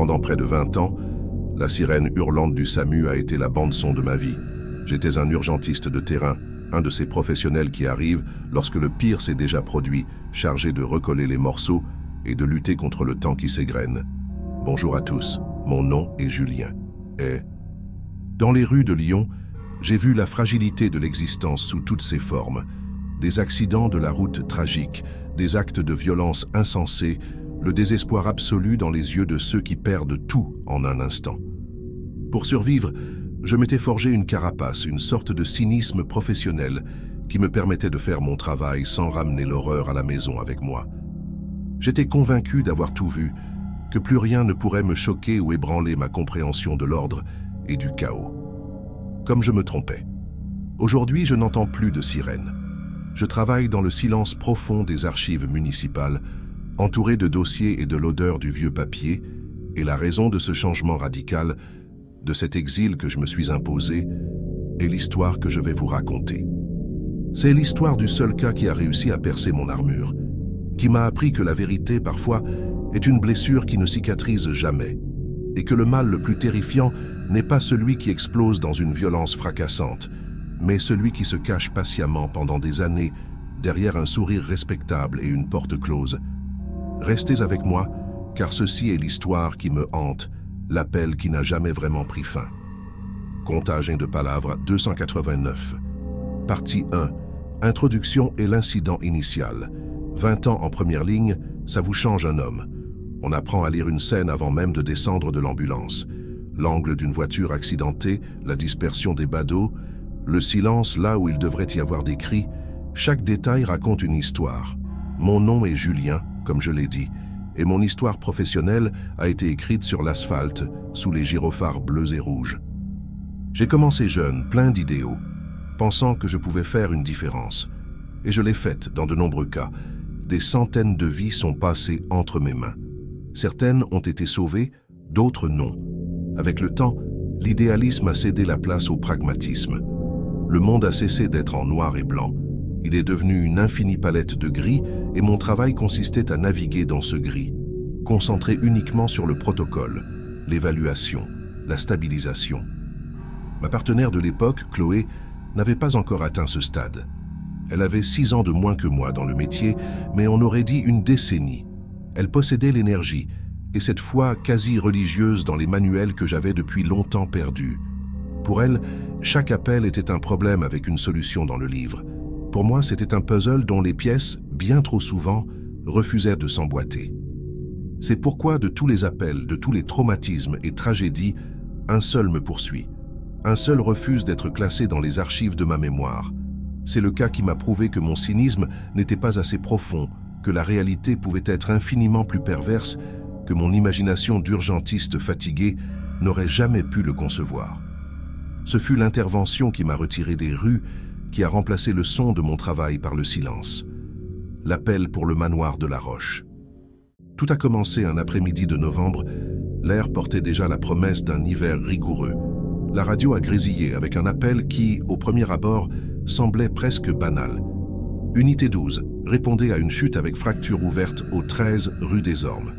Pendant près de 20 ans, la sirène hurlante du SAMU a été la bande-son de ma vie. J'étais un urgentiste de terrain, un de ces professionnels qui arrivent lorsque le pire s'est déjà produit, chargé de recoller les morceaux et de lutter contre le temps qui s'égrène. Bonjour à tous, mon nom est Julien. Et dans les rues de Lyon, j'ai vu la fragilité de l'existence sous toutes ses formes. Des accidents de la route tragiques, des actes de violence insensés, le désespoir absolu dans les yeux de ceux qui perdent tout en un instant. Pour survivre, je m'étais forgé une carapace, une sorte de cynisme professionnel qui me permettait de faire mon travail sans ramener l'horreur à la maison avec moi. J'étais convaincu d'avoir tout vu, que plus rien ne pourrait me choquer ou ébranler ma compréhension de l'ordre et du chaos. Comme je me trompais. Aujourd'hui, je n'entends plus de sirènes. Je travaille dans le silence profond des archives municipales, entouré de dossiers et de l'odeur du vieux papier, et la raison de ce changement radical, de cet exil que je me suis imposé, est l'histoire que je vais vous raconter. C'est l'histoire du seul cas qui a réussi à percer mon armure, qui m'a appris que la vérité, parfois, est une blessure qui ne cicatrise jamais, et que le mal le plus terrifiant n'est pas celui qui explose dans une violence fracassante, mais celui qui se cache patiemment pendant des années derrière un sourire respectable et une porte close. Restez avec moi, car ceci est l'histoire qui me hante, l'appel qui n'a jamais vraiment pris fin. Comptage de Palavres 289. Partie 1. Introduction et l'incident initial. 20 ans en première ligne, ça vous change un homme. On apprend à lire une scène avant même de descendre de l'ambulance. L'angle d'une voiture accidentée, la dispersion des badauds, le silence là où il devrait y avoir des cris, chaque détail raconte une histoire. Mon nom est Julien, comme je l'ai dit, et mon histoire professionnelle a été écrite sur l'asphalte, sous les gyrophares bleus et rouges. J'ai commencé jeune, plein d'idéaux, pensant que je pouvais faire une différence. Et je l'ai faite dans de nombreux cas. Des centaines de vies sont passées entre mes mains. Certaines ont été sauvées, d'autres non. Avec le temps, l'idéalisme a cédé la place au pragmatisme. Le monde a cessé d'être en noir et blanc. Il est devenu une infinie palette de gris et mon travail consistait à naviguer dans ce gris, concentré uniquement sur le protocole, l'évaluation, la stabilisation. Ma partenaire de l'époque, Chloé, n'avait pas encore atteint ce stade. Elle avait 6 ans de moins que moi dans le métier, mais on aurait dit une décennie. Elle possédait l'énergie, et cette foi quasi religieuse dans les manuels que j'avais depuis longtemps perdus. Pour elle, chaque appel était un problème avec une solution dans le livre. Pour moi, c'était un puzzle dont les pièces, bien trop souvent, refusaient de s'emboîter. C'est pourquoi de tous les appels, de tous les traumatismes et tragédies, un seul me poursuit. Un seul refuse d'être classé dans les archives de ma mémoire. C'est le cas qui m'a prouvé que mon cynisme n'était pas assez profond, que la réalité pouvait être infiniment plus perverse, que mon imagination d'urgentiste fatigué n'aurait jamais pu le concevoir. Ce fut l'intervention qui m'a retiré des rues, qui a remplacé le son de mon travail par le silence. L'appel pour le manoir de la Roche. Tout a commencé un après-midi de novembre. L'air portait déjà la promesse d'un hiver rigoureux. La radio a grésillé avec un appel qui, au premier abord, semblait presque banal. Unité 12 répondait à une chute avec fracture ouverte au 13 rue des Ormes.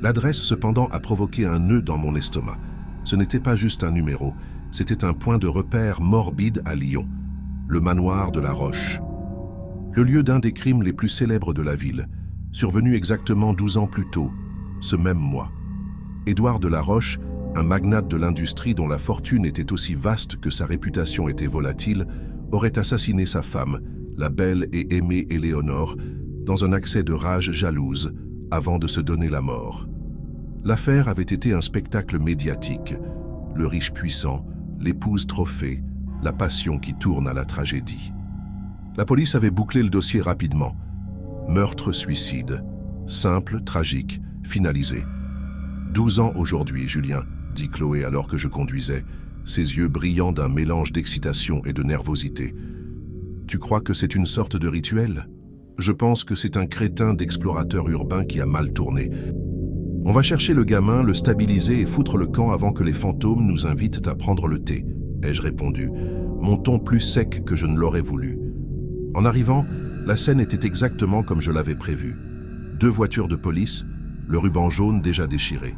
L'adresse, cependant, a provoqué un nœud dans mon estomac. Ce n'était pas juste un numéro, c'était un point de repère morbide à Lyon. Le manoir de la Roche. Le lieu d'un des crimes les plus célèbres de la ville, survenu exactement 12 ans plus tôt, ce même mois. Édouard de la Roche, un magnate de l'industrie dont la fortune était aussi vaste que sa réputation était volatile, aurait assassiné sa femme, la belle et aimée Éléonore, dans un accès de rage jalouse, avant de se donner la mort. L'affaire avait été un spectacle médiatique, le riche puissant, l'épouse trophée, la passion qui tourne à la tragédie. La police avait bouclé le dossier rapidement. Meurtre-suicide, simple, tragique, finalisé. 12 ans aujourd'hui, Julien, dit Chloé alors que je conduisais, ses yeux brillants d'un mélange d'excitation et de nervosité. Tu crois que c'est une sorte de rituel ? Je pense que c'est un crétin d'explorateur urbain qui a mal tourné. On va chercher le gamin, le stabiliser et foutre le camp avant que les fantômes nous invitent à prendre le thé, ai-je répondu, mon ton plus sec que je ne l'aurais voulu. En arrivant, la scène était exactement comme je l'avais prévu. 2 voitures de police, le ruban jaune déjà déchiré.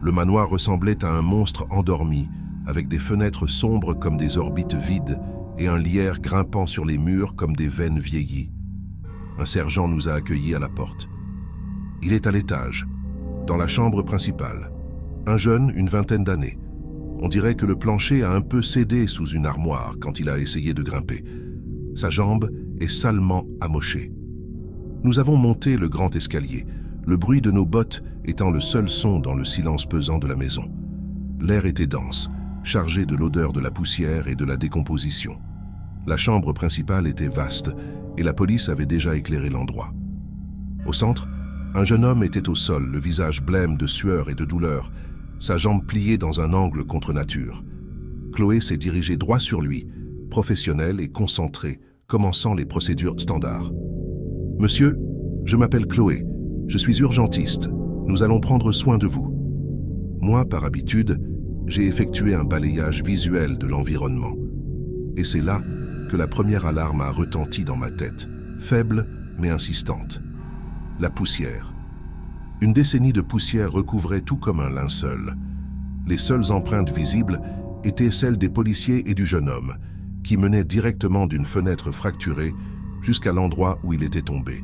Le manoir ressemblait à un monstre endormi, avec des fenêtres sombres comme des orbites vides et un lierre grimpant sur les murs comme des veines vieillies. Un sergent nous a accueillis à la porte. Il est à l'étage, dans la chambre principale. Un jeune, une vingtaine d'années. On dirait que le plancher a un peu cédé sous une armoire quand il a essayé de grimper. Sa jambe est salement amochée. Nous avons monté le grand escalier, le bruit de nos bottes étant le seul son dans le silence pesant de la maison. L'air était dense, chargé de l'odeur de la poussière et de la décomposition. La chambre principale était vaste et la police avait déjà éclairé l'endroit. Au centre, un jeune homme était au sol, le visage blême de sueur et de douleur, sa jambe pliée dans un angle contre nature. Chloé s'est dirigée droit sur lui, professionnelle et concentrée, commençant les procédures standards. « Monsieur, je m'appelle Chloé, je suis urgentiste, nous allons prendre soin de vous. » Moi, par habitude, j'ai effectué un balayage visuel de l'environnement. Et c'est là que la première alarme a retenti dans ma tête, faible mais insistante. La poussière. Une décennie de poussière recouvrait tout comme un linceul. Les seules empreintes visibles étaient celles des policiers et du jeune homme, qui menaient directement d'une fenêtre fracturée jusqu'à l'endroit où il était tombé.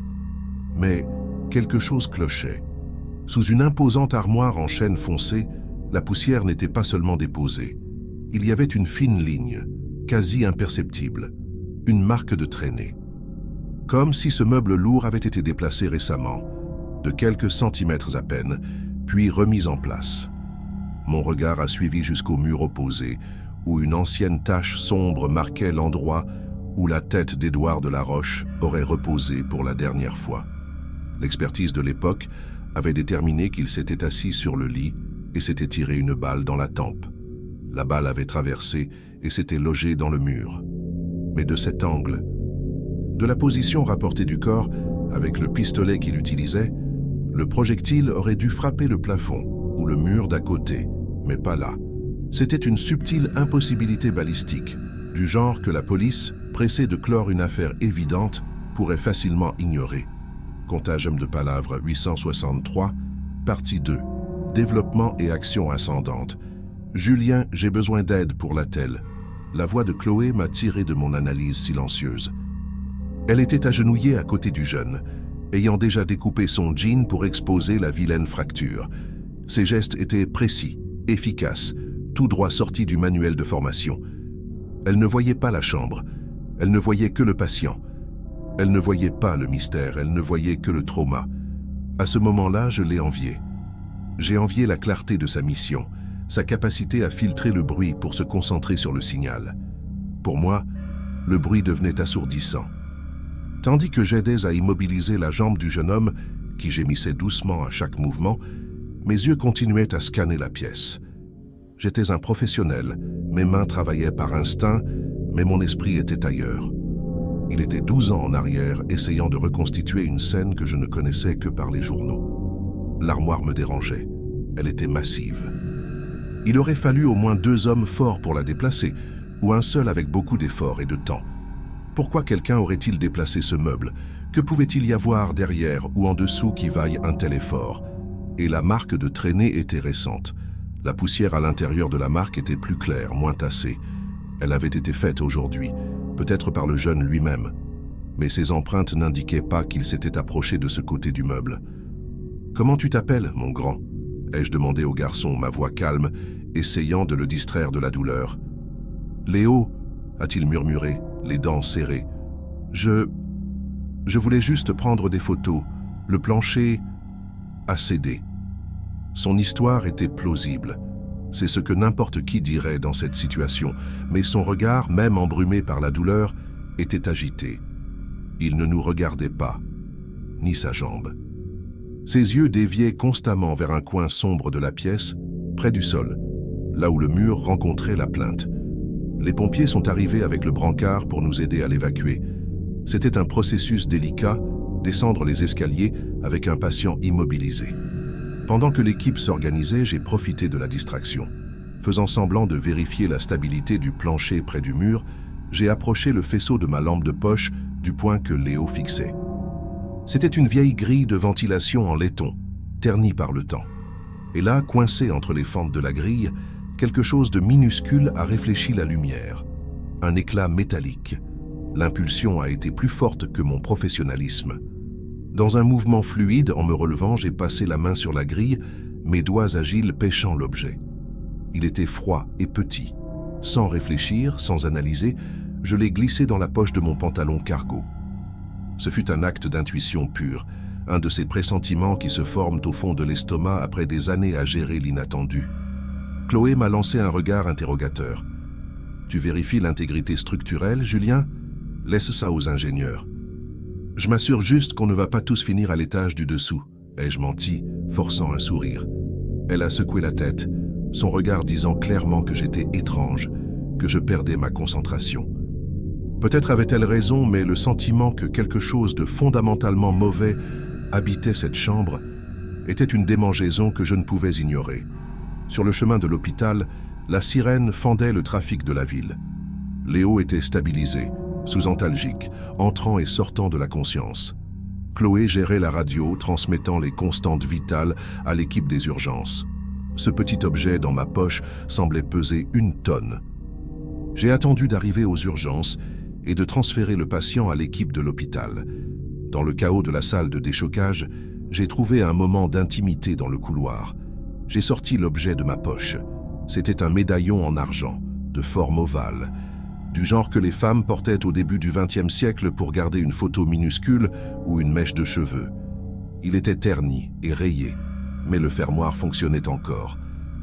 Mais quelque chose clochait. Sous une imposante armoire en chêne foncé, la poussière n'était pas seulement déposée. Il y avait une fine ligne, quasi imperceptible, une marque de traînée. Comme si ce meuble lourd avait été déplacé récemment, de quelques centimètres à peine, puis remis en place. Mon regard a suivi jusqu'au mur opposé, où une ancienne tache sombre marquait l'endroit où la tête d'Édouard de la Roche aurait reposé pour la dernière fois. L'expertise de l'époque avait déterminé qu'il s'était assis sur le lit et s'était tiré une balle dans la tempe. La balle avait traversé et s'était logée dans le mur. Mais de cet angle, de la position rapportée du corps, avec le pistolet qu'il utilisait, le projectile aurait dû frapper le plafond ou le mur d'à côté, mais pas là. C'était une subtile impossibilité balistique, du genre que la police, pressée de clore une affaire évidente, pourrait facilement ignorer. Comptagem de Palavre 863, partie 2. Développement et action ascendante. Julien, j'ai besoin d'aide pour l'attelle. La voix de Chloé m'a tiré de mon analyse silencieuse. Elle était agenouillée à côté du jeune, ayant déjà découpé son jean pour exposer la vilaine fracture. Ses gestes étaient précis, efficaces, tout droit sortis du manuel de formation. Elle ne voyait pas la chambre, elle ne voyait que le patient. Elle ne voyait pas le mystère, elle ne voyait que le trauma. À ce moment-là, je l'ai enviée. J'ai envié la clarté de sa mission, sa capacité à filtrer le bruit pour se concentrer sur le signal. Pour moi, le bruit devenait assourdissant. Tandis que j'aidais à immobiliser la jambe du jeune homme, qui gémissait doucement à chaque mouvement, mes yeux continuaient à scanner la pièce. J'étais un professionnel, mes mains travaillaient par instinct, mais mon esprit était ailleurs. Il était 12 ans en arrière, essayant de reconstituer une scène que je ne connaissais que par les journaux. L'armoire me dérangeait. Elle était massive. Il aurait fallu au moins 2 hommes forts pour la déplacer, ou un seul avec beaucoup d'efforts et de temps. Pourquoi quelqu'un aurait-il déplacé ce meuble? Que pouvait-il y avoir derrière ou en dessous qui vaille un tel effort? Et la marque de traînée était récente. La poussière à l'intérieur de la marque était plus claire, moins tassée. Elle avait été faite aujourd'hui, peut-être par le jeune lui-même. Mais ses empreintes n'indiquaient pas qu'il s'était approché de ce côté du meuble. « Comment tu t'appelles, mon grand ?» ai-je demandé au garçon, ma voix calme, essayant de le distraire de la douleur. « Léo » a-t-il murmuré, les dents serrées. « Je voulais juste prendre des photos. Le plancher a cédé. » Son histoire était plausible. C'est ce que n'importe qui dirait dans cette situation, mais son regard, même embrumé par la douleur, était agité. Il ne nous regardait pas, ni sa jambe. Ses yeux déviaient constamment vers un coin sombre de la pièce, près du sol, là où le mur rencontrait la plainte. Les pompiers sont arrivés avec le brancard pour nous aider à l'évacuer. C'était un processus délicat, descendre les escaliers avec un patient immobilisé. Pendant que l'équipe s'organisait, j'ai profité de la distraction. Faisant semblant de vérifier la stabilité du plancher près du mur, j'ai approché le faisceau de ma lampe de poche du point que Léo fixait. C'était une vieille grille de ventilation en laiton, ternie par le temps. Et là, coincé entre les fentes de la grille, quelque chose de minuscule a réfléchi la lumière. Un éclat métallique. L'impulsion a été plus forte que mon professionnalisme. Dans un mouvement fluide, en me relevant, j'ai passé la main sur la grille, mes doigts agiles pêchant l'objet. Il était froid et petit. Sans réfléchir, sans analyser, je l'ai glissé dans la poche de mon pantalon cargo. Ce fut un acte d'intuition pure, un de ces pressentiments qui se forment au fond de l'estomac après des années à gérer l'inattendu. Chloé m'a lancé un regard interrogateur. « Tu vérifies l'intégrité structurelle, Julien ? Laisse ça aux ingénieurs. » « Je m'assure juste qu'on ne va pas tous finir à l'étage du dessous. » ai-je menti, forçant un sourire. Elle a secoué la tête, son regard disant clairement que j'étais étrange, que je perdais ma concentration. Peut-être avait-elle raison, mais le sentiment que quelque chose de fondamentalement mauvais habitait cette chambre était une démangeaison que je ne pouvais ignorer. Sur le chemin de l'hôpital, la sirène fendait le trafic de la ville. Léo était stabilisé, sous-antalgique, entrant et sortant de la conscience. Chloé gérait la radio, transmettant les constantes vitales à l'équipe des urgences. Ce petit objet dans ma poche semblait peser 1 tonne. J'ai attendu d'arriver aux urgences et de transférer le patient à l'équipe de l'hôpital. Dans le chaos de la salle de déchocage, j'ai trouvé un moment d'intimité dans le couloir. J'ai sorti l'objet de ma poche. C'était un médaillon en argent, de forme ovale, du genre que les femmes portaient au début du XXe siècle pour garder une photo minuscule ou une mèche de cheveux. Il était terni et rayé, mais le fermoir fonctionnait encore.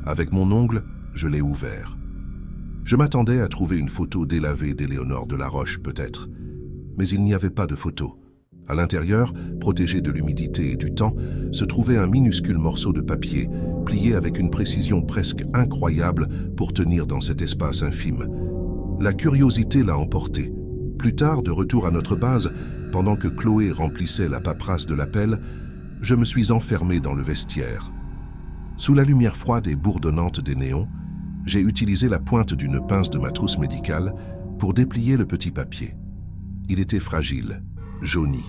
Avec mon ongle, je l'ai ouvert. Je m'attendais à trouver une photo délavée d'Éléonore de la Roche, peut-être. Mais il n'y avait pas de photo. À l'intérieur, protégé de l'humidité et du temps, se trouvait un minuscule morceau de papier, plié avec une précision presque incroyable pour tenir dans cet espace infime. La curiosité l'a emporté. Plus tard, de retour à notre base, pendant que Chloé remplissait la paperasse de l'appel, je me suis enfermé dans le vestiaire. Sous la lumière froide et bourdonnante des néons, j'ai utilisé la pointe d'une pince de ma trousse médicale pour déplier le petit papier. Il était fragile, jauni.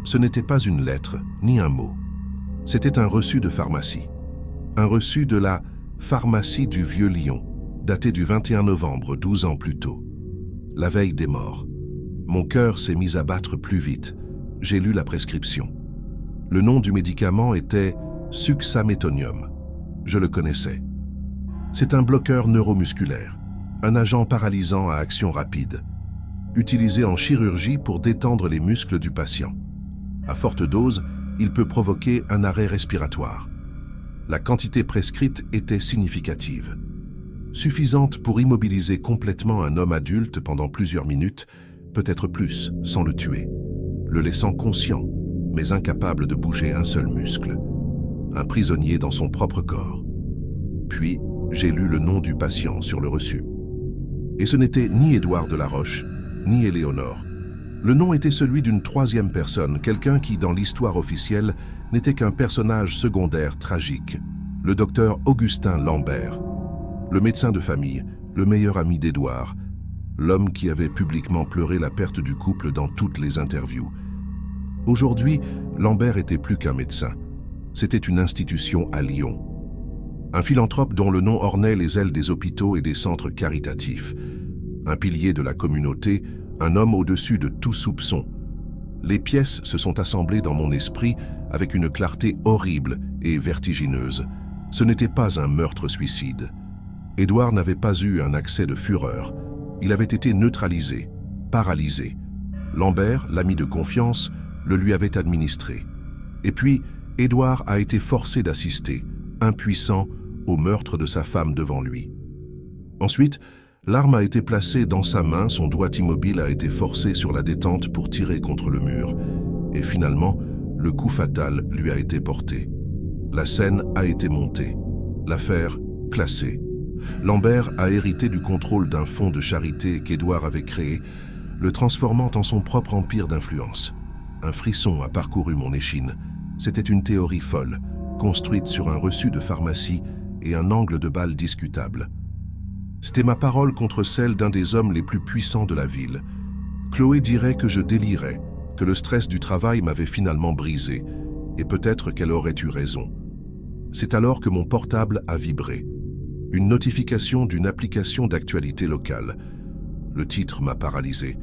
Ce n'était pas une lettre, ni un mot. C'était un reçu de pharmacie. Un reçu de la pharmacie du Vieux-Lyon, daté du 21 novembre, 12 ans plus tôt. La veille des morts. Mon cœur s'est mis à battre plus vite. J'ai lu la prescription. Le nom du médicament était succinétonium. Je le connaissais. C'est un bloqueur neuromusculaire, un agent paralysant à action rapide, utilisé en chirurgie pour détendre les muscles du patient. À forte dose, il peut provoquer un arrêt respiratoire. La quantité prescrite était significative. Suffisante pour immobiliser complètement un homme adulte pendant plusieurs minutes, peut-être plus, sans le tuer, le laissant conscient, mais incapable de bouger un seul muscle. Un prisonnier dans son propre corps. Puis, j'ai lu le nom du patient sur le reçu. Et ce n'était ni Édouard de la Roche, ni Éléonore. Le nom était celui d'une troisième personne, quelqu'un qui, dans l'histoire officielle, n'était qu'un personnage secondaire tragique, le docteur Augustin Lambert, le médecin de famille, le meilleur ami d'Édouard, l'homme qui avait publiquement pleuré la perte du couple dans toutes les interviews. Aujourd'hui, Lambert était plus qu'un médecin. C'était une institution à Lyon. Un philanthrope dont le nom ornait les ailes des hôpitaux et des centres caritatifs. Un pilier de la communauté, un homme au-dessus de tout soupçon. Les pièces se sont assemblées dans mon esprit avec une clarté horrible et vertigineuse. Ce n'était pas un meurtre-suicide. Édouard n'avait pas eu un accès de fureur. Il avait été neutralisé, paralysé. Lambert, l'ami de confiance, le lui avait administré. Et puis, Édouard a été forcé d'assister, impuissant, au meurtre de sa femme devant lui. Ensuite, l'arme a été placée dans sa main, son doigt immobile a été forcé sur la détente pour tirer contre le mur. Et finalement, le coup fatal lui a été porté. La scène a été montée. L'affaire classée. Lambert a hérité du contrôle d'un fonds de charité qu'Édouard avait créé, le transformant en son propre empire d'influence. Un frisson a parcouru mon échine. C'était une théorie folle, construite sur un reçu de pharmacie et un angle de balle discutable. C'était ma parole contre celle d'un des hommes les plus puissants de la ville. Chloé dirait que je délirais, que le stress du travail m'avait finalement brisé, et peut-être qu'elle aurait eu raison. C'est alors que mon portable a vibré. Une notification d'une application d'actualité locale. Le titre m'a paralysé.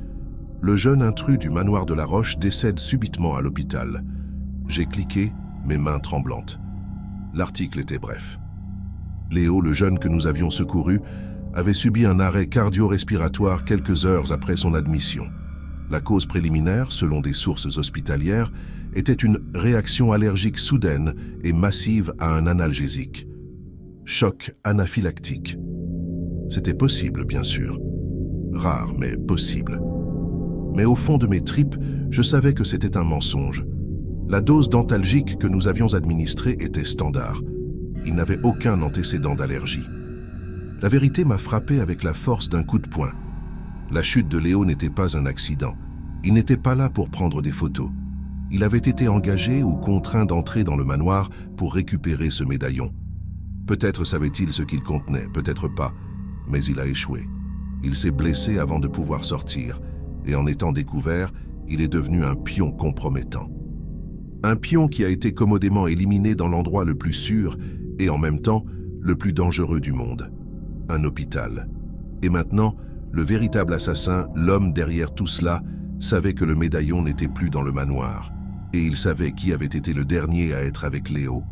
Le jeune intrus du manoir de la Roche décède subitement à l'hôpital. J'ai cliqué, mes mains tremblantes. L'article était bref. Léo, le jeune que nous avions secouru, avait subi un arrêt cardio-respiratoire quelques heures après son admission. La cause préliminaire, selon des sources hospitalières, était une réaction allergique soudaine et massive à un analgésique. Choc anaphylactique. C'était possible, bien sûr. Rare, mais possible. Mais au fond de mes tripes, je savais que c'était un mensonge. La dose d'antalgique que nous avions administrée était standard. Il n'avait aucun antécédent d'allergie. La vérité m'a frappé avec la force d'un coup de poing. La chute de Léo n'était pas un accident. Il n'était pas là pour prendre des photos. Il avait été engagé ou contraint d'entrer dans le manoir pour récupérer ce médaillon. Peut-être savait-il ce qu'il contenait, peut-être pas, mais il a échoué. Il s'est blessé avant de pouvoir sortir, et en étant découvert, il est devenu un pion compromettant. Un pion qui a été commodément éliminé dans l'endroit le plus sûr et en même temps le plus dangereux du monde. Un hôpital. Et maintenant, le véritable assassin, l'homme derrière tout cela, savait que le médaillon n'était plus dans le manoir. Et il savait qui avait été le dernier à être avec Léo.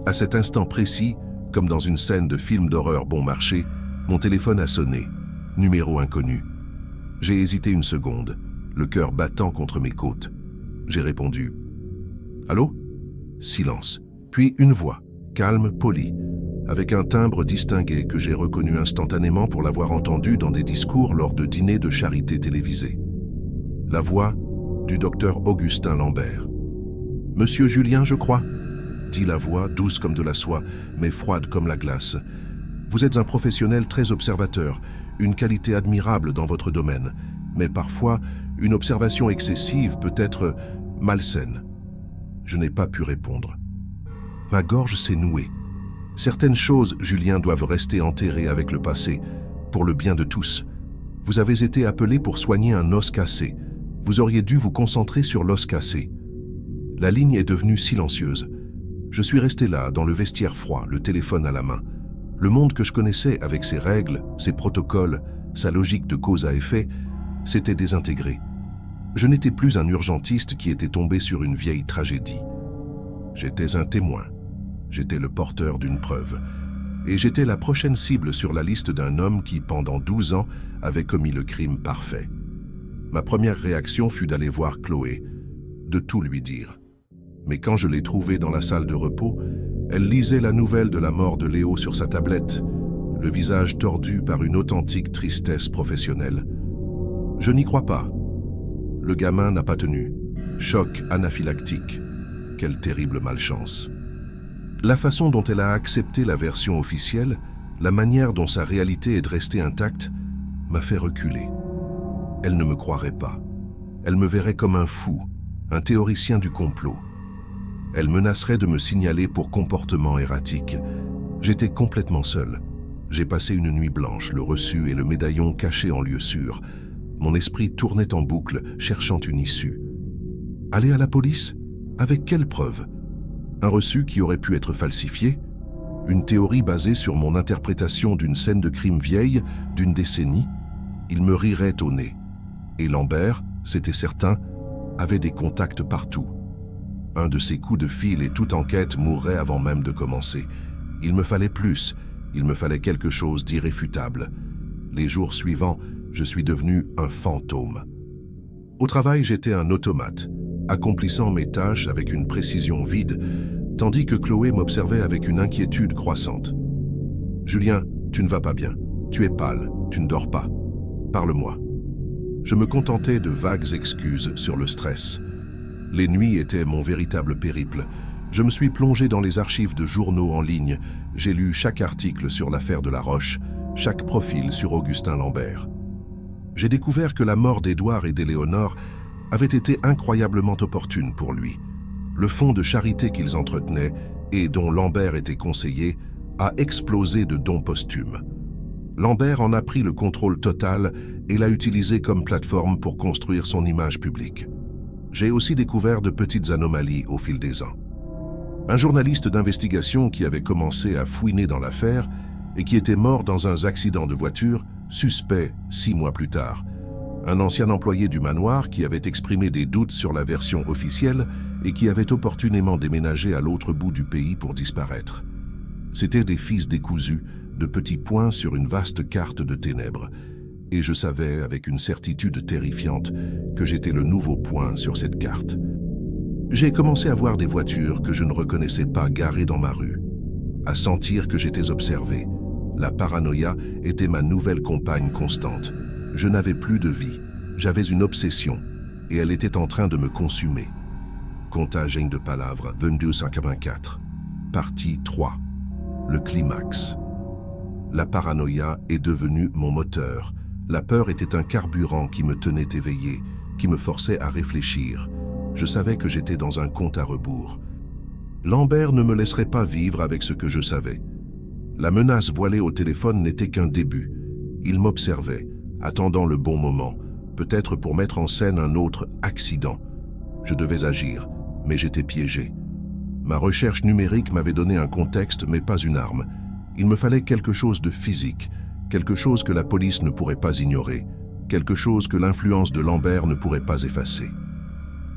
À cet instant précis, comme dans une scène de film d'horreur bon marché, mon téléphone a sonné. Numéro inconnu. J'ai hésité une seconde, le cœur battant contre mes côtes. J'ai répondu. « Allô ?» Silence. Puis une voix, calme, polie, avec un timbre distingué que j'ai reconnu instantanément pour l'avoir entendu dans des discours lors de dîners de charité télévisés. La voix du docteur Augustin Lambert. « Monsieur Julien, je crois ?» dit la voix, douce comme de la soie, mais froide comme la glace. « Vous êtes un professionnel très observateur, une qualité admirable dans votre domaine, mais parfois, une observation excessive peut être malsaine. » Je n'ai pas pu répondre. Ma gorge s'est nouée. Certaines choses, Julien, doivent rester enterrées avec le passé, pour le bien de tous. Vous avez été appelé pour soigner un os cassé. Vous auriez dû vous concentrer sur l'os cassé. La ligne est devenue silencieuse. Je suis resté là, dans le vestiaire froid, le téléphone à la main. Le monde que je connaissais, avec ses règles, ses protocoles, sa logique de cause à effet, s'était désintégré. Je n'étais plus un urgentiste qui était tombé sur une vieille tragédie. J'étais un témoin. J'étais le porteur d'une preuve. Et j'étais la prochaine cible sur la liste d'un homme qui, pendant 12 ans, avait commis le crime parfait. Ma première réaction fut d'aller voir Chloé, de tout lui dire. Mais quand je l'ai trouvée dans la salle de repos, elle lisait la nouvelle de la mort de Léo sur sa tablette, le visage tordu par une authentique tristesse professionnelle. Je n'y crois pas. Le gamin n'a pas tenu. Choc anaphylactique. Quelle terrible malchance. La façon dont elle a accepté la version officielle, la manière dont sa réalité est restée intacte, m'a fait reculer. Elle ne me croirait pas. Elle me verrait comme un fou, un théoricien du complot. Elle menacerait de me signaler pour comportement erratique. J'étais complètement seul. J'ai passé une nuit blanche, le reçu et le médaillon cachés en lieu sûr. Mon esprit tournait en boucle, cherchant une issue. Aller à la police? Avec quelle preuve? Un reçu qui aurait pu être falsifié? Une théorie basée sur mon interprétation d'une scène de crime vieille, d'une décennie? Il me rirait au nez. Et Lambert, c'était certain, avait des contacts partout. Un de ses coups de fil et toute enquête mourrait avant même de commencer. Il me fallait plus, il me fallait quelque chose d'irréfutable. Les jours suivants, je suis devenu un fantôme. Au travail, j'étais un automate, accomplissant mes tâches avec une précision vide, tandis que Chloé m'observait avec une inquiétude croissante. « Julien, tu ne vas pas bien. Tu es pâle, tu ne dors pas. Parle-moi. » Je me contentais de vagues excuses sur le stress. Les nuits étaient mon véritable périple. Je me suis plongé dans les archives de journaux en ligne. J'ai lu chaque article sur l'affaire de la Roche, chaque profil sur Augustin Lambert. J'ai découvert que la mort d'Édouard et d'Éléonore avait été incroyablement opportune pour lui. Le fonds de charité qu'ils entretenaient, et dont Lambert était conseiller, a explosé de dons posthumes. Lambert en a pris le contrôle total et l'a utilisé comme plateforme pour construire son image publique. J'ai aussi découvert de petites anomalies au fil des ans. Un journaliste d'investigation qui avait commencé à fouiner dans l'affaire et qui était mort dans un accident de voiture, suspect 6 mois plus tard. Un ancien employé du manoir qui avait exprimé des doutes sur la version officielle et qui avait opportunément déménagé à l'autre bout du pays pour disparaître. C'étaient des fils décousus, de petits points sur une vaste carte de ténèbres. Et je savais, avec une certitude terrifiante, que j'étais le nouveau point sur cette carte. J'ai commencé à voir des voitures que je ne reconnaissais pas garées dans ma rue, à sentir que j'étais observé. La paranoïa était ma nouvelle compagne constante. Je n'avais plus de vie, j'avais une obsession, et elle était en train de me consumer. Contagem de Palavra, 2284. Partie 3. Le climax. La paranoïa est devenue mon moteur. La peur était un carburant qui me tenait éveillé, qui me forçait à réfléchir. Je savais que j'étais dans un compte à rebours. Lambert ne me laisserait pas vivre avec ce que je savais. La menace voilée au téléphone n'était qu'un début. Il m'observait, attendant le bon moment, peut-être pour mettre en scène un autre accident. Je devais agir, mais j'étais piégé. Ma recherche numérique m'avait donné un contexte, mais pas une arme. Il me fallait quelque chose de physique, quelque chose que la police ne pourrait pas ignorer, quelque chose que l'influence de Lambert ne pourrait pas effacer.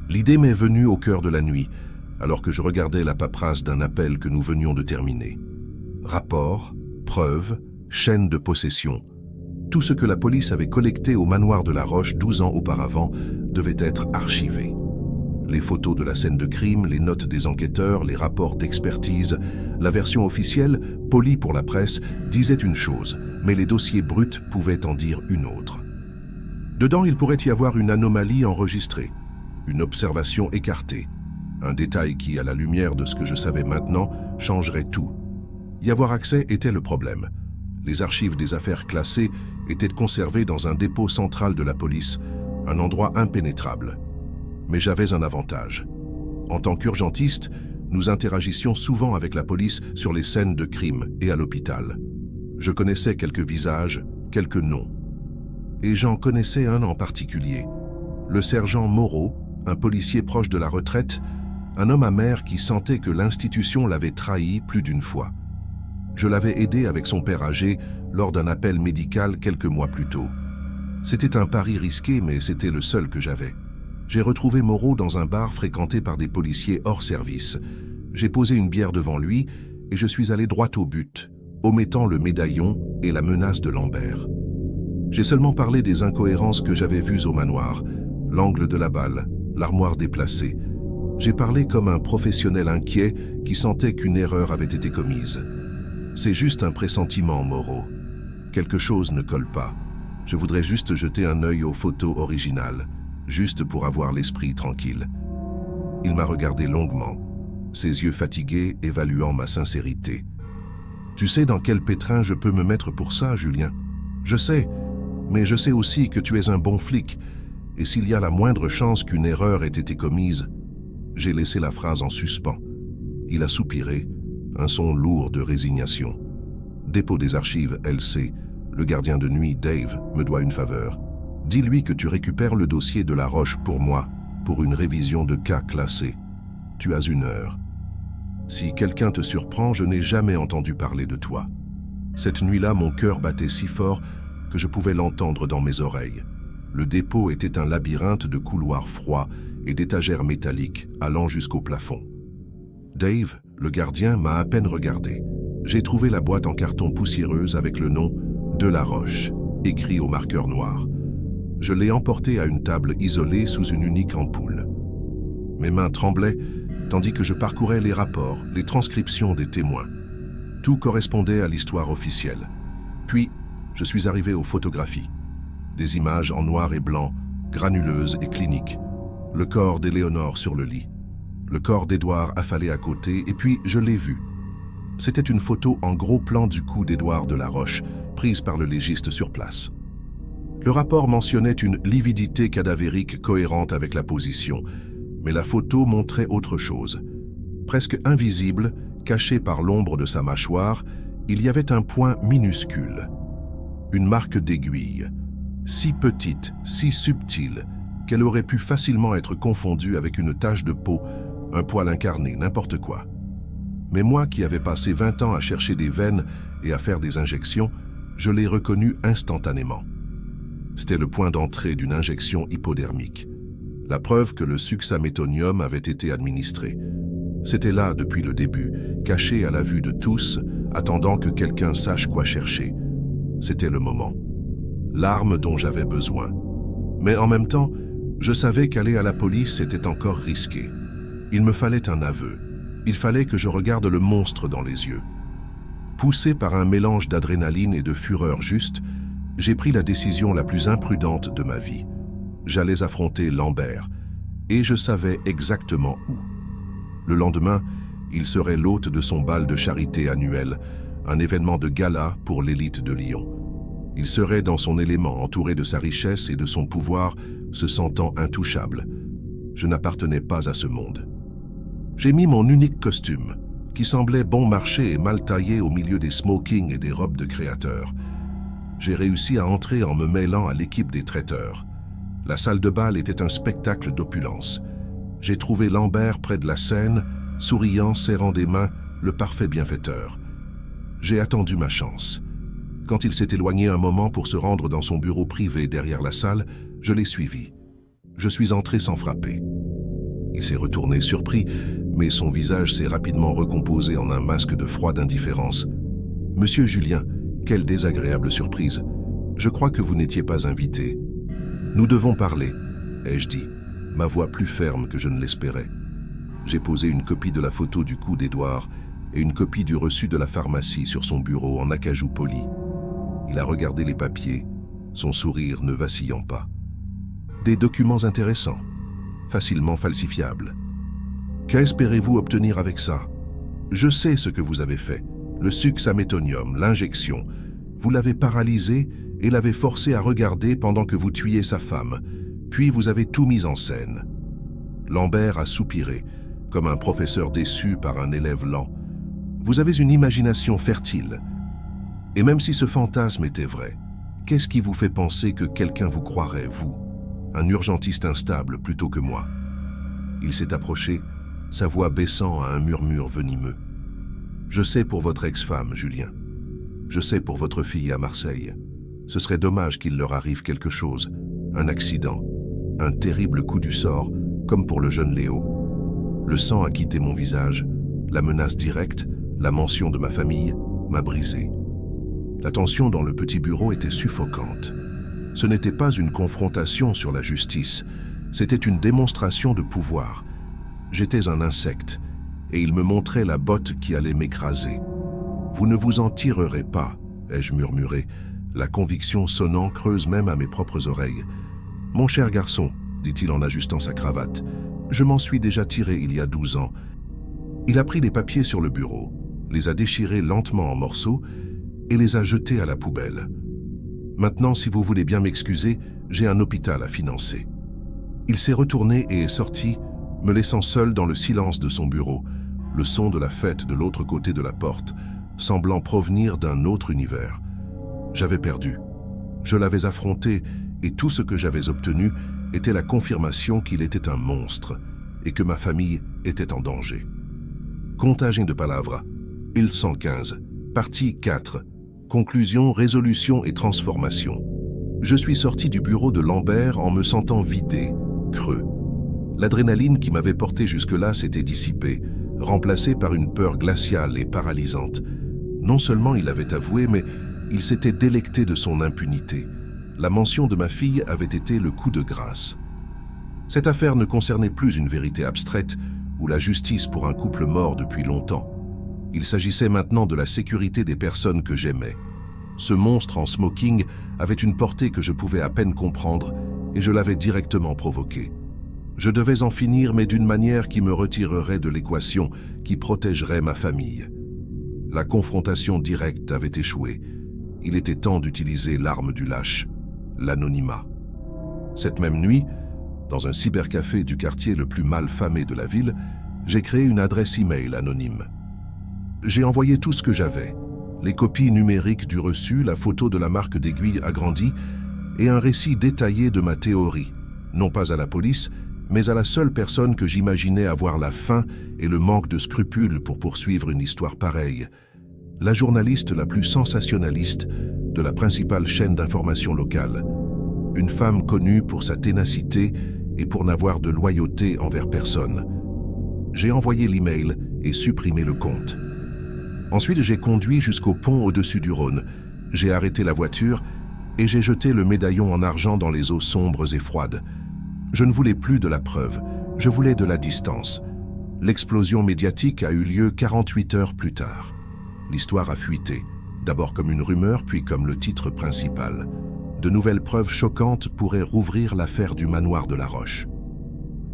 L'idée m'est venue au cœur de la nuit, alors que je regardais la paperasse d'un appel que nous venions de terminer. Rapport, preuves, chaîne de possession. Tout ce que la police avait collecté au manoir de la Roche 12 ans auparavant devait être archivé. Les photos de la scène de crime, les notes des enquêteurs, les rapports d'expertise, la version officielle, polie pour la presse, disait une chose, mais les dossiers bruts pouvaient en dire une autre. Dedans, il pourrait y avoir une anomalie enregistrée, une observation écartée, un détail qui, à la lumière de ce que je savais maintenant, changerait tout. Y avoir accès était le problème. Les archives des affaires classées étaient conservées dans un dépôt central de la police, un endroit impénétrable. Mais j'avais un avantage. En tant qu'urgentiste, nous interagissions souvent avec la police sur les scènes de crime et à l'hôpital. Je connaissais quelques visages, quelques noms. Et j'en connaissais un en particulier. Le sergent Moreau, un policier proche de la retraite, un homme amer qui sentait que l'institution l'avait trahi plus d'une fois. Je l'avais aidé avec son père âgé lors d'un appel médical quelques mois plus tôt. C'était un pari risqué, mais c'était le seul que j'avais. J'ai retrouvé Moreau dans un bar fréquenté par des policiers hors service. J'ai posé une bière devant lui et je suis allé droit au but, omettant le médaillon et la menace de Lambert. J'ai seulement parlé des incohérences que j'avais vues au manoir, l'angle de la balle, l'armoire déplacée. J'ai parlé comme un professionnel inquiet qui sentait qu'une erreur avait été commise. C'est juste un pressentiment, Moreau. Quelque chose ne colle pas. Je voudrais juste jeter un œil aux photos originales, juste pour avoir l'esprit tranquille. Il m'a regardé longuement, ses yeux fatigués évaluant ma sincérité. Tu sais dans quel pétrin je peux me mettre pour ça, Julien? Je sais, mais je sais aussi que tu es un bon flic, et s'il y a la moindre chance qu'une erreur ait été commise... J'ai laissé la phrase en suspens. Il a soupiré, un son lourd de résignation. Dépôt des archives, LC. Le gardien de nuit, Dave, me doit une faveur. Dis-lui que tu récupères le dossier de la Roche pour moi, pour une révision de cas classé. Tu as 1 heure. Si quelqu'un te surprend, je n'ai jamais entendu parler de toi. Cette nuit-là, mon cœur battait si fort que je pouvais l'entendre dans mes oreilles. Le dépôt était un labyrinthe de couloirs froids et d'étagères métalliques allant jusqu'au plafond. Dave, le gardien, m'a à peine regardé. J'ai trouvé la boîte en carton poussiéreuse avec le nom « De la Roche » écrit au marqueur noir. Je l'ai emporté à une table isolée sous une unique ampoule. Mes mains tremblaient tandis que je parcourais les rapports, les transcriptions des témoins. Tout correspondait à l'histoire officielle. Puis, je suis arrivé aux photographies. Des images en noir et blanc, granuleuses et cliniques. Le corps d'Éléonore sur le lit. Le corps d'Édouard affalé à côté, et puis je l'ai vu. C'était une photo en gros plan du cou d'Édouard de la Roche, prise par le légiste sur place. Le rapport mentionnait une lividité cadavérique cohérente avec la position, mais la photo montrait autre chose. Presque invisible, caché par l'ombre de sa mâchoire, il y avait un point minuscule. Une marque d'aiguille, si petite, si subtile, qu'elle aurait pu facilement être confondue avec une tache de peau, un poil incarné, n'importe quoi. Mais moi qui avais passé 20 ans à chercher des veines et à faire des injections, je l'ai reconnu instantanément. C'était le point d'entrée d'une injection hypodermique. La preuve que le succinétonium avait été administré. C'était là depuis le début, caché à la vue de tous, attendant que quelqu'un sache quoi chercher. C'était le moment. L'arme dont j'avais besoin. Mais en même temps, je savais qu'aller à la police était encore risqué. Il me fallait un aveu. Il fallait que je regarde le monstre dans les yeux. Poussé par un mélange d'adrénaline et de fureur juste, j'ai pris la décision la plus imprudente de ma vie. J'allais affronter Lambert, et je savais exactement où. Le lendemain, il serait l'hôte de son bal de charité annuel, un événement de gala pour l'élite de Lyon. Il serait dans son élément, entouré de sa richesse et de son pouvoir, se sentant intouchable. Je n'appartenais pas à ce monde. J'ai mis mon unique costume, qui semblait bon marché et mal taillé au milieu des smokings et des robes de créateurs. J'ai réussi à entrer en me mêlant à l'équipe des traiteurs. La salle de bal était un spectacle d'opulence. J'ai trouvé Lambert près de la scène, souriant, serrant des mains, le parfait bienfaiteur. J'ai attendu ma chance. Quand il s'est éloigné un moment pour se rendre dans son bureau privé derrière la salle, je l'ai suivi. Je suis entré sans frapper. Il s'est retourné surpris, mais son visage s'est rapidement recomposé en un masque de froide indifférence. « Monsieur Julien, quelle désagréable surprise. Je crois que vous n'étiez pas invité. »« Nous devons parler, » ai-je dit, ma voix plus ferme que je ne l'espérais. J'ai posé une copie de la photo du cou d'Édouard et une copie du reçu de la pharmacie sur son bureau en acajou poli. Il a regardé les papiers, son sourire ne vacillant pas. Des documents intéressants, facilement falsifiables. Qu'espérez-vous obtenir avec ça? Je sais ce que vous avez fait. Le succinétonium, l'injection. Vous l'avez paralysé et l'avez forcé à regarder pendant que vous tuiez sa femme. Puis vous avez tout mis en scène. Lambert a soupiré, comme un professeur déçu par un élève lent. Vous avez une imagination fertile. Et même si ce fantasme était vrai, qu'est-ce qui vous fait penser que quelqu'un vous croirait, vous, un urgentiste instable plutôt que moi? Il s'est approché, sa voix baissant à un murmure venimeux. Je sais pour votre ex-femme, Julien. Je sais pour votre fille à Marseille. Ce serait dommage qu'il leur arrive quelque chose, un accident, un terrible coup du sort, comme pour le jeune Léo. Le sang a quitté mon visage, la menace directe, la mention de ma famille, m'a brisé. La tension dans le petit bureau était suffocante. Ce n'était pas une confrontation sur la justice, c'était une démonstration de pouvoir. J'étais un insecte, et il me montrait la botte qui allait m'écraser. « Vous ne vous en tirerez pas », ai-je murmuré, la conviction sonnant creuse même à mes propres oreilles. « Mon cher garçon, » dit-il en ajustant sa cravate, « je m'en suis déjà tiré il y a 12 ans. » Il a pris les papiers sur le bureau, les a déchirés lentement en morceaux et les a jetés à la poubelle. « Maintenant, si vous voulez bien m'excuser, j'ai un hôpital à financer. » Il s'est retourné et est sorti, me laissant seul dans le silence de son bureau, le son de la fête de l'autre côté de la porte, semblant provenir d'un autre univers. J'avais perdu. Je l'avais affronté et tout ce que j'avais obtenu était la confirmation qu'il était un monstre et que ma famille était en danger. Contagem de Palavra, île 115, partie 4, conclusion, résolution et transformation. Je suis sorti du bureau de Lambert en me sentant vidé, creux. L'adrénaline qui m'avait porté jusque-là s'était dissipée, remplacée par une peur glaciale et paralysante. Non seulement il avait avoué, mais il s'était délecté de son impunité. La mention de ma fille avait été le coup de grâce. Cette affaire ne concernait plus une vérité abstraite ou la justice pour un couple mort depuis longtemps. Il s'agissait maintenant de la sécurité des personnes que j'aimais. Ce monstre en smoking avait une portée que je pouvais à peine comprendre et je l'avais directement provoqué. Je devais en finir, mais d'une manière qui me retirerait de l'équation, qui protégerait ma famille. La confrontation directe avait échoué. Il était temps d'utiliser l'arme du lâche, l'anonymat. Cette même nuit, dans un cybercafé du quartier le plus mal famé de la ville, j'ai créé une adresse email anonyme. J'ai envoyé tout ce que j'avais, les copies numériques du reçu, la photo de la marque d'aiguille agrandie et un récit détaillé de ma théorie, non pas à la police, mais à la seule personne que j'imaginais avoir la faim et le manque de scrupules pour poursuivre une histoire pareille, la journaliste la plus sensationnaliste de la principale chaîne d'information locale, une femme connue pour sa ténacité et pour n'avoir de loyauté envers personne. J'ai envoyé l'email et supprimé le compte. Ensuite, j'ai conduit jusqu'au pont au-dessus du Rhône. J'ai arrêté la voiture et j'ai jeté le médaillon en argent dans les eaux sombres et froides. Je ne voulais plus de la preuve, je voulais de la distance. L'explosion médiatique a eu lieu 48 heures plus tard. L'histoire a fuité, d'abord comme une rumeur, puis comme le titre principal. De nouvelles preuves choquantes pourraient rouvrir l'affaire du manoir de la Roche.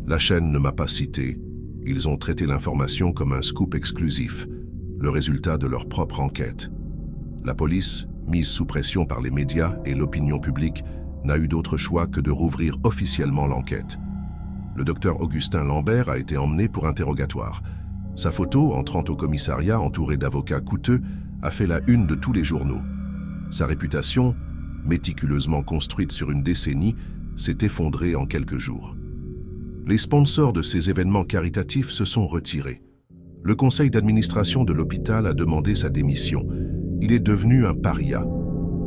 La chaîne ne m'a pas cité. Ils ont traité l'information comme un scoop exclusif, le résultat de leur propre enquête. La police, mise sous pression par les médias et l'opinion publique, n'a eu d'autre choix que de rouvrir officiellement l'enquête. Le docteur Augustin Lambert a été emmené pour interrogatoire. Sa photo, entrant au commissariat entouré d'avocats coûteux, a fait la une de tous les journaux. Sa réputation, méticuleusement construite sur une décennie, s'est effondrée en quelques jours. Les sponsors de ces événements caritatifs se sont retirés. Le conseil d'administration de l'hôpital a demandé sa démission. Il est devenu un paria.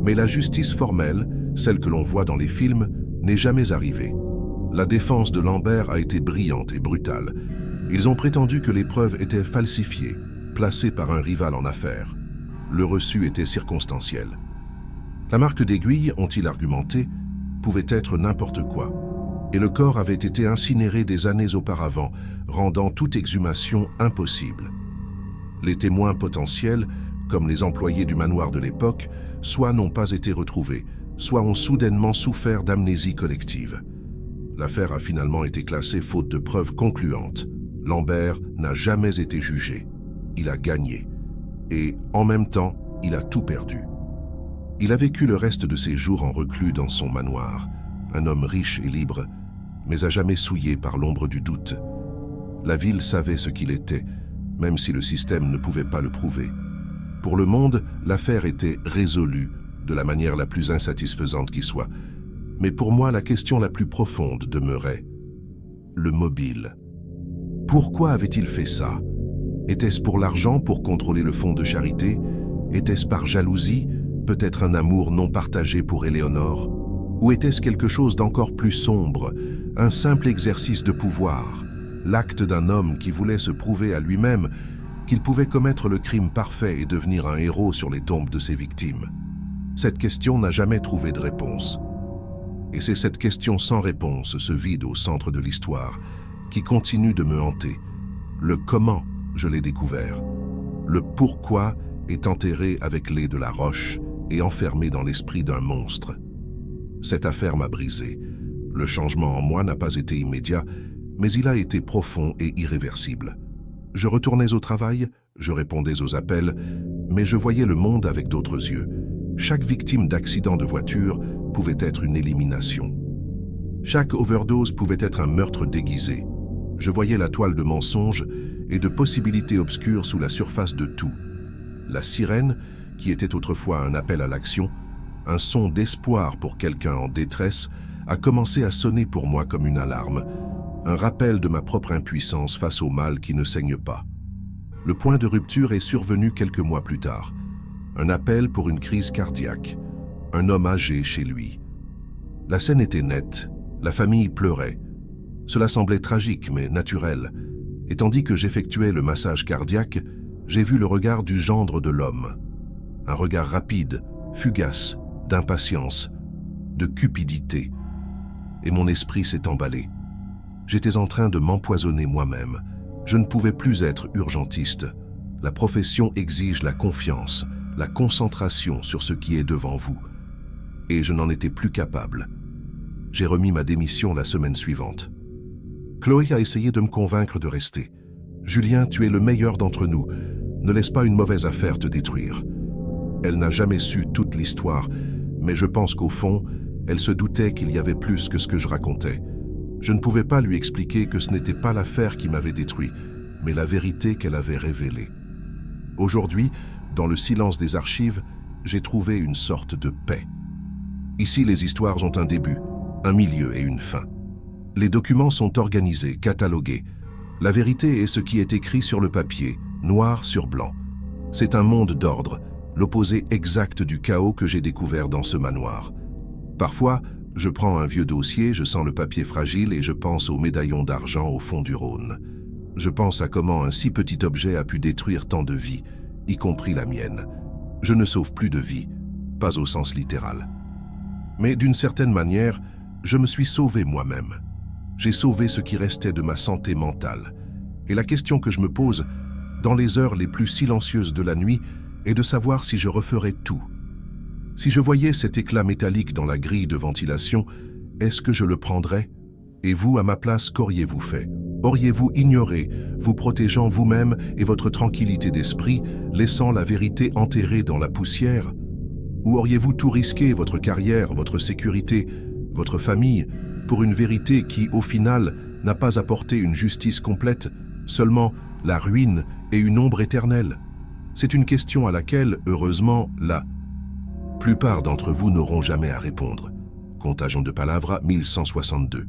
Mais la justice formelle, celle que l'on voit dans les films, n'est jamais arrivée. La défense de Lambert a été brillante et brutale. Ils ont prétendu que les preuves étaient falsifiées, placées par un rival en affaires. Le reçu était circonstanciel. La marque d'aiguille, ont-ils argumenté, pouvait être n'importe quoi. Et le corps avait été incinéré des années auparavant, rendant toute exhumation impossible. Les témoins potentiels, comme les employés du manoir de l'époque, soit n'ont pas été retrouvés, soit ont soudainement souffert d'amnésie collective. L'affaire a finalement été classée faute de preuves concluantes. Lambert n'a jamais été jugé. Il a gagné. Et, en même temps, il a tout perdu. Il a vécu le reste de ses jours en reclus dans son manoir, un homme riche et libre, mais à jamais souillé par l'ombre du doute. La ville savait ce qu'il était, même si le système ne pouvait pas le prouver. Pour le monde, l'affaire était résolue, de la manière la plus insatisfaisante qui soit. Mais pour moi, la question la plus profonde demeurait le mobile. Pourquoi avait-il fait ça? Était-ce pour l'argent, pour contrôler le fonds de charité? Était-ce par jalousie, peut-être un amour non partagé pour Éléonore? Ou était-ce quelque chose d'encore plus sombre, un simple exercice de pouvoir, l'acte d'un homme qui voulait se prouver à lui-même qu'il pouvait commettre le crime parfait et devenir un héros sur les tombes de ses victimes? Cette question n'a jamais trouvé de réponse. Et c'est cette question sans réponse, ce vide au centre de l'histoire, qui continue de me hanter. Le comment, je l'ai découvert. Le pourquoi est enterré avec lait de la roche et enfermé dans l'esprit d'un monstre. Cette affaire m'a brisé. Le changement en moi n'a pas été immédiat, mais il a été profond et irréversible. Je retournais au travail, je répondais aux appels, mais je voyais le monde avec d'autres yeux. Chaque victime d'accident de voiture pouvait être une élimination. Chaque overdose pouvait être un meurtre déguisé. Je voyais la toile de mensonges et de possibilités obscures sous la surface de tout. La sirène, qui était autrefois un appel à l'action, un son d'espoir pour quelqu'un en détresse, a commencé à sonner pour moi comme une alarme, un rappel de ma propre impuissance face au mal qui ne saigne pas. Le point de rupture est survenu quelques mois plus tard. Un appel pour une crise cardiaque, un homme âgé chez lui. La scène était nette, la famille pleurait. Cela semblait tragique mais naturel, et tandis que j'effectuais le massage cardiaque, j'ai vu le regard du gendre de l'homme. Un regard rapide, fugace, d'impatience, de cupidité. Et mon esprit s'est emballé. J'étais en train de m'empoisonner moi-même. Je ne pouvais plus être urgentiste. La profession exige la confiance, la concentration sur ce qui est devant vous. Et je n'en étais plus capable. J'ai remis ma démission la semaine suivante. Chloé a essayé de me convaincre de rester. « Julien, tu es le meilleur d'entre nous. Ne laisse pas une mauvaise affaire te détruire. » Elle n'a jamais su toute l'histoire, mais je pense qu'au fond, elle se doutait qu'il y avait plus que ce que je racontais. Je ne pouvais pas lui expliquer que ce n'était pas l'affaire qui m'avait détruit, mais la vérité qu'elle avait révélée. Aujourd'hui, dans le silence des archives, j'ai trouvé une sorte de paix. Ici, les histoires ont un début, un milieu et une fin. Les documents sont organisés, catalogués. La vérité est ce qui est écrit sur le papier, noir sur blanc. C'est un monde d'ordre, l'opposé exact du chaos que j'ai découvert dans ce manoir. Parfois, je prends un vieux dossier, je sens le papier fragile et je pense au médaillon d'argent au fond du Rhône. Je pense à comment un si petit objet a pu détruire tant de vies, y compris la mienne. Je ne sauve plus de vie, pas au sens littéral. Mais d'une certaine manière, je me suis sauvé moi-même. J'ai sauvé ce qui restait de ma santé mentale. Et la question que je me pose, dans les heures les plus silencieuses de la nuit, est de savoir si je referais tout. Si je voyais cet éclat métallique dans la grille de ventilation, est-ce que je le prendrais? Et vous, à ma place, qu'auriez-vous fait? Auriez-vous ignoré, vous protégeant vous-même et votre tranquillité d'esprit, laissant la vérité enterrée dans la poussière? Ou auriez-vous tout risqué, votre carrière, votre sécurité, votre famille, pour une vérité qui, au final, n'a pas apporté une justice complète, seulement la ruine et une ombre éternelle? C'est une question à laquelle, heureusement, la plupart d'entre vous n'auront jamais à répondre. Contagion de Palavra 1162.